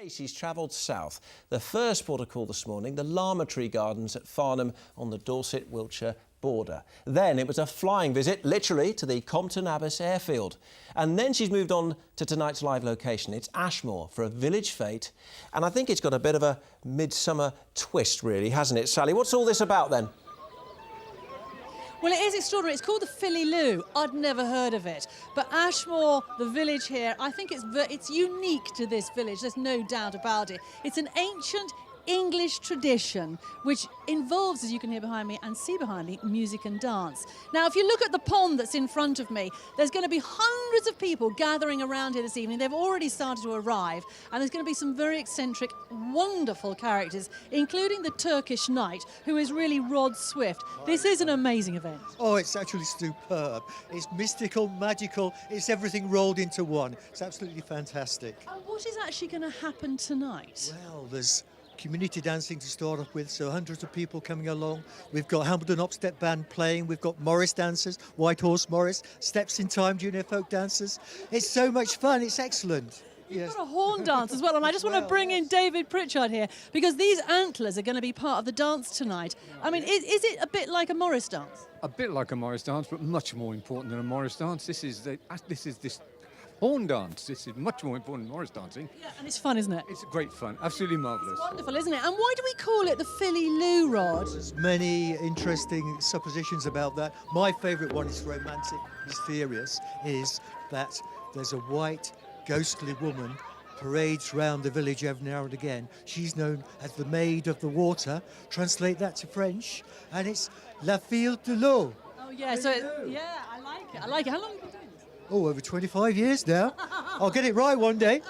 She's travelled south. The first port of call this morning, the Llama Tree Gardens at Farnham on the Dorset-Wiltshire border. Then it was a flying visit, literally, to the Compton Abbas airfield. And then she's moved on to tonight's live location. It's Ashmore for a village fete. And I think it's got a bit of a midsummer twist, really, hasn't it, Sally? What's all this about, then? Well, it is extraordinary. It's called the Filly Loo. I'd never heard of it. But Ashmore, the village here, I think it's unique to this village. There's no doubt about it. It's an ancient English tradition which involves, as you can hear behind me and see behind me, music and dance. Now, if you look at the pond that's in front of me, there's going to be hundreds of people gathering around here this evening. They've already started to arrive, and there's going to be some very eccentric, wonderful characters, including the Turkish knight, who is really Rod Swift. This is an amazing event. Oh, it's actually superb. It's mystical, magical, it's everything rolled into one. It's absolutely fantastic. And what is actually going to happen tonight? Well, there's community dancing to start off with, so hundreds of people coming along. We've got Hambledon Upstep Band playing, we've got Morris dancers, White Horse Morris, Steps in Time junior folk dancers. It's so much fun, it's excellent. You've got a horn dance as well, and I just want to bring in David Pritchard here, because these antlers are going to be part of the dance tonight. I mean, is it a bit like a Morris dance? A bit like a Morris dance, but much more important than a Morris dance. This is horn dance. This is much more important than Morris dancing. Yeah, and it's fun, isn't it? It's great fun, absolutely marvellous. It's wonderful, isn't it? And why do we call it the Filly Loo, Rod? There's many interesting suppositions about that. My favourite one is romantic, mysterious, is that there's a white, ghostly woman parades round the village every now and again. She's known as the Maid of the Water. Translate that to French, and it's La Filly Loo. Oh, yeah, yeah, I like it. I like it. How long have you been doing this? Oh, over 25 years now. I'll get it right one day.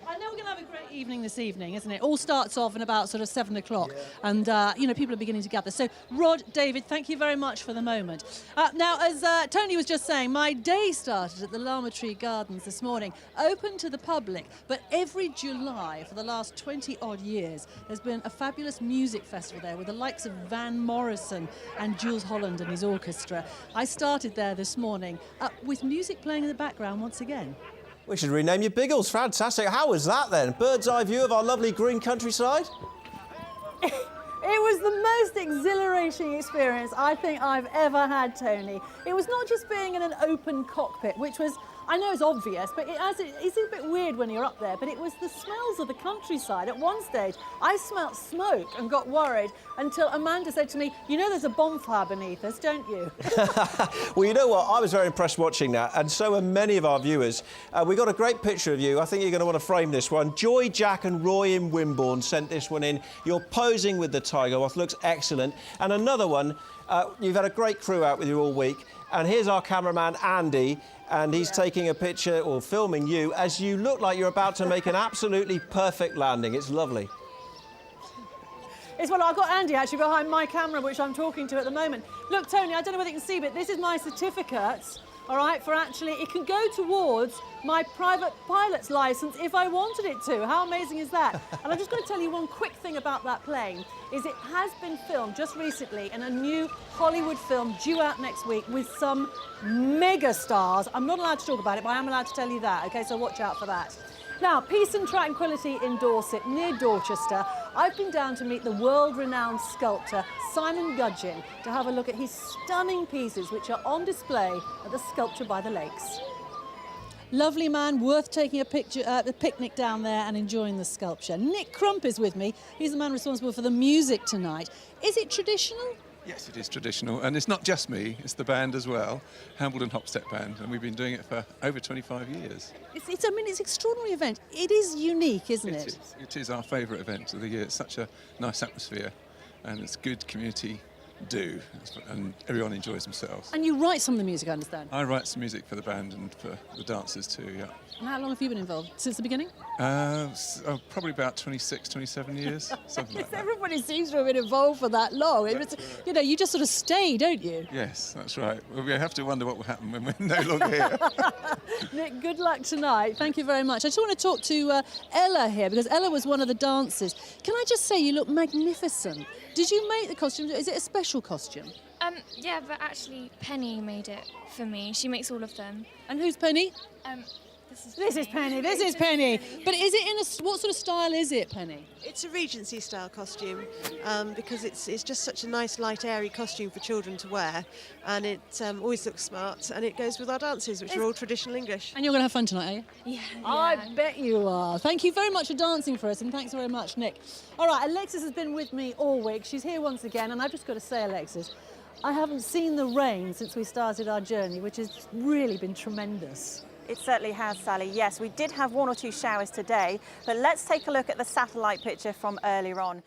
I know we're going to have a great evening this evening, isn't it? All starts off in about sort of 7 o'clock, and, people are beginning to gather. So, Rod, David, thank you very much for the moment. Now, as Tony was just saying, my day started at the Llama Tree Gardens this morning, open to the public, but every July for the last 20-odd years, there's been a fabulous music festival there with the likes of Van Morrison and Jules Holland and his orchestra. I started there this morning with music playing in the background once again. We should rename you Biggles. Fantastic. How was that, then? Bird's eye view of our lovely green countryside? It was the most exhilarating experience I think I've ever had, Tony. It was not just being in an open cockpit, which was, I know it's obvious, but it's a bit weird when you're up there, but it was the smells of the countryside. At one stage, I smelt smoke and got worried until Amanda said to me, you know there's a bonfire beneath us, don't you? Well, you know what? I was very impressed watching that, and so are many of our viewers. We got a great picture of you. I think you're going to want to frame this one. Joy, Jack and Roy in Wimborne sent this one in. You're posing with the tiger moth. Looks excellent. And another one, you've had a great crew out with you all week. And here's our cameraman, Andy, and he's taking a picture, or filming you, as you look like you're about to make an absolutely perfect landing. It's lovely. Well, I've got Andy actually behind my camera, which I'm talking to at the moment. Look, Tony, I don't know whether you can see, but this is my certificate, all right, for actually, it can go towards my private pilot's licence if I wanted it to. How amazing is that? And I'm just going to tell you one quick thing about that plane, is it has been filmed just recently in a new Hollywood film due out next week with some mega stars. I'm not allowed to talk about it, but I am allowed to tell you that, OK? So watch out for that. Now, peace and tranquility in Dorset, near Dorchester. I've been down to meet the world-renowned sculptor Simon Gudgeon to have a look at his stunning pieces which are on display at the Sculpture by the Lakes. Lovely man, worth taking a picnic down there and enjoying the sculpture. Nick Crump is with me. He's the man responsible for the music tonight. Is it traditional? Yes, it is traditional, and it's not just me, it's the band as well, Hambledon Upstep Band, and we've been doing it for over 25 years. It's an extraordinary event. It is unique, isn't it? It is our favourite event of the year. It's such a nice atmosphere, and it's good community do, and everyone enjoys themselves. And you write some of the music, I understand? I write some music for the band and for the dancers too, yeah. And how long have you been involved? Since the beginning? Probably about 26, 27 years, something like that. Everybody seems to have been involved for that long. You know, you just sort of stay, don't you? Yes, that's right. Well, we have to wonder what will happen when we're no longer here. Nick, good luck tonight. Thank you very much. I just want to talk to Ella here, because Ella was one of the dancers. Can I just say you look magnificent? Did you make the costume? Is it a special costume? Yeah, but actually Penny made it for me. She makes all of them. And who's Penny? The This is Penny. This is Penny. But is it in a what sort of style is it, Penny? It's a Regency style costume because it's just such a nice, light, airy costume for children to wear, and it always looks smart, and it goes with our dances, which are all traditional English. And you're going to have fun tonight, are you? Yeah. I bet you are. Thank you very much for dancing for us, and thanks very much, Nick. All right, Alexis has been with me all week. She's here once again, and I've just got to say, Alexis, I haven't seen the rain since we started our journey, which has really been tremendous. It certainly has, Sally. Yes, we did have 1 or 2 showers today, but let's take a look at the satellite picture from earlier on.